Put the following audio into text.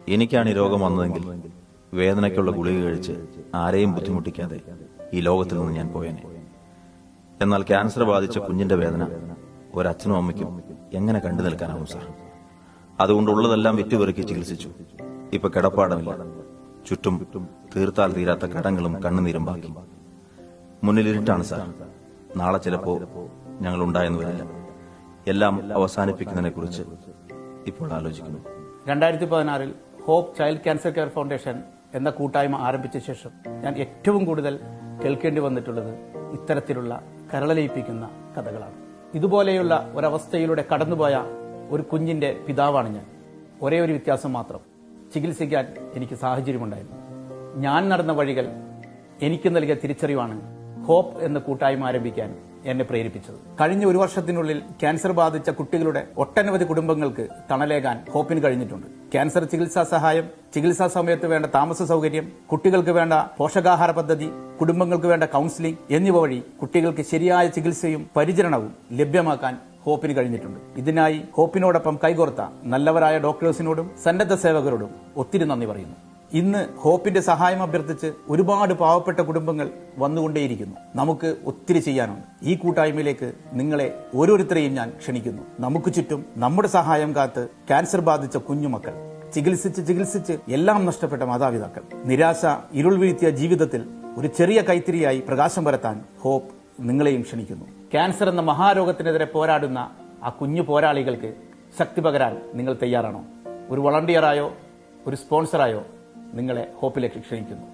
എനിക്കാണ് ഈ രോഗം വന്നതെങ്കിൽ വേദനയ്ക്കുള്ള ഗുളിക കഴിച്ച് ആരെയും ബുദ്ധിമുട്ടിക്കാതെ ഈ ലോകത്തിൽ നിന്ന് ഞാൻ പോയേനെ. എന്നാൽ ക്യാൻസർ ബാധിച്ച കുഞ്ഞിന്റെ വേദന ഒരച്ഛനും അമ്മയ്ക്കും എങ്ങനെ കണ്ടു നിൽക്കാനാവും സാർ? അതുകൊണ്ടുള്ളതെല്ലാം വിറ്റുപെറുക്കി ചികിത്സിച്ചു. ഇപ്പൊ കിടപ്പാടമില്ല. ചുറ്റും തീർത്താൽ തീരാത്ത കടങ്ങളും കണ്ണുനീരും ബാക്കി. മുന്നിലിരുട്ടാണ് സാർ. നാളെ ചിലപ്പോ ഞങ്ങൾ ഉണ്ടായെന്ന് വരില്ല. എല്ലാം അവസാനിപ്പിക്കുന്നതിനെ കുറിച്ച് ഇപ്പോൾ ആലോചിക്കുന്നു. 2016 Hope Child Cancer Care Foundation എന്ന കൂട്ടായ്മ ആരംഭിച്ച ശേഷം ഞാൻ ഏറ്റവും കൂടുതൽ കേൾക്കേണ്ടി വന്നിട്ടുള്ളത് ഇത്തരത്തിലുള്ള കരളലിയിപ്പിക്കുന്ന കഥകളാണ്. ഇതുപോലെയുള്ള ഒരവസ്ഥയിലൂടെ കടന്നുപോയ ഒരു കുഞ്ഞിന്റെ പിതാവാണ് ഞാൻ. ഒരേ ഒരു വ്യത്യാസം മാത്രം, ചികിത്സിക്കാൻ എനിക്ക് സാഹചര്യമുണ്ടായിരുന്നു. ഞാൻ നടന്ന വഴികൾ എനിക്ക് നൽകിയ തിരിച്ചറിവാണ് ഹോപ്പ് എന്ന കൂട്ടായ്മ ആരംഭിക്കാൻ എന്നെ പ്രേരിപ്പിച്ചത്. കഴിഞ്ഞ ഒരു വർഷത്തിനുള്ളിൽ ക്യാൻസർ ബാധിച്ച കുട്ടികളുടെ ഒട്ടനവധി കുടുംബങ്ങൾക്ക് തണലേകാൻ ഹോപ്പിന് കഴിഞ്ഞിട്ടുണ്ട്. ക്യാൻസർ ചികിത്സാ സഹായം, ചികിത്സാ സമയത്ത് വേണ്ട താമസ സൗകര്യം, കുട്ടികൾക്ക് വേണ്ട പോഷകാഹാര പദ്ധതി, കുടുംബങ്ങൾക്ക് വേണ്ട കൌൺസിലിംഗ് എന്നിവ വഴി കുട്ടികൾക്ക് ശരിയായ ചികിത്സയും പരിചരണവും ലഭ്യമാക്കാൻ ഹോപ്പിന് കഴിഞ്ഞിട്ടുണ്ട്. ഇതിനായി ഹോപ്പിനോടൊപ്പം കൈകോർത്ത നല്ലവരായ ഡോക്ടേഴ്സിനോടും സന്നദ്ധ സേവകരോടും ഒത്തിരി നന്ദി പറയുന്നു. ഇന്ന് ഹോപ്പിന്റെ സഹായം അഭ്യർത്ഥിച്ച് ഒരുപാട് പാവപ്പെട്ട കുടുംബങ്ങൾ വന്നുകൊണ്ടേയിരിക്കുന്നു. നമുക്ക് ഒത്തിരി ചെയ്യാനുണ്ട്. ഈ കൂട്ടായ്മയിലേക്ക് നിങ്ങളെ ഓരോരുത്തരെയും ഞാൻ ക്ഷണിക്കുന്നു. നമുക്ക് ചുറ്റും നമ്മുടെ സഹായം കാത്ത് ക്യാൻസർ ബാധിച്ച കുഞ്ഞുമക്കൾ, ചികിത്സിച്ച് എല്ലാം നഷ്ടപ്പെട്ട മാതാപിതാക്കൾ, നിരാശ ഇരുൾ വീഴ്ത്തിയ ജീവിതത്തിൽ ഒരു ചെറിയ കൈത്തിരിയായി പ്രകാശം പരത്താൻ ഹോപ്പ് നിങ്ങളെയും ക്ഷണിക്കുന്നു. ക്യാൻസർ എന്ന മഹാരോഗത്തിനെതിരെ പോരാടുന്ന ആ കുഞ്ഞു പോരാളികൾക്ക് ശക്തി പകരാൻ നിങ്ങൾ തയ്യാറാണോ? ഒരു വളണ്ടിയറായോ ഒരു സ്പോൺസറായോ നിങ്ങളെ ഹോപ്പിലേക്ക് ക്ഷണിക്കുന്നു.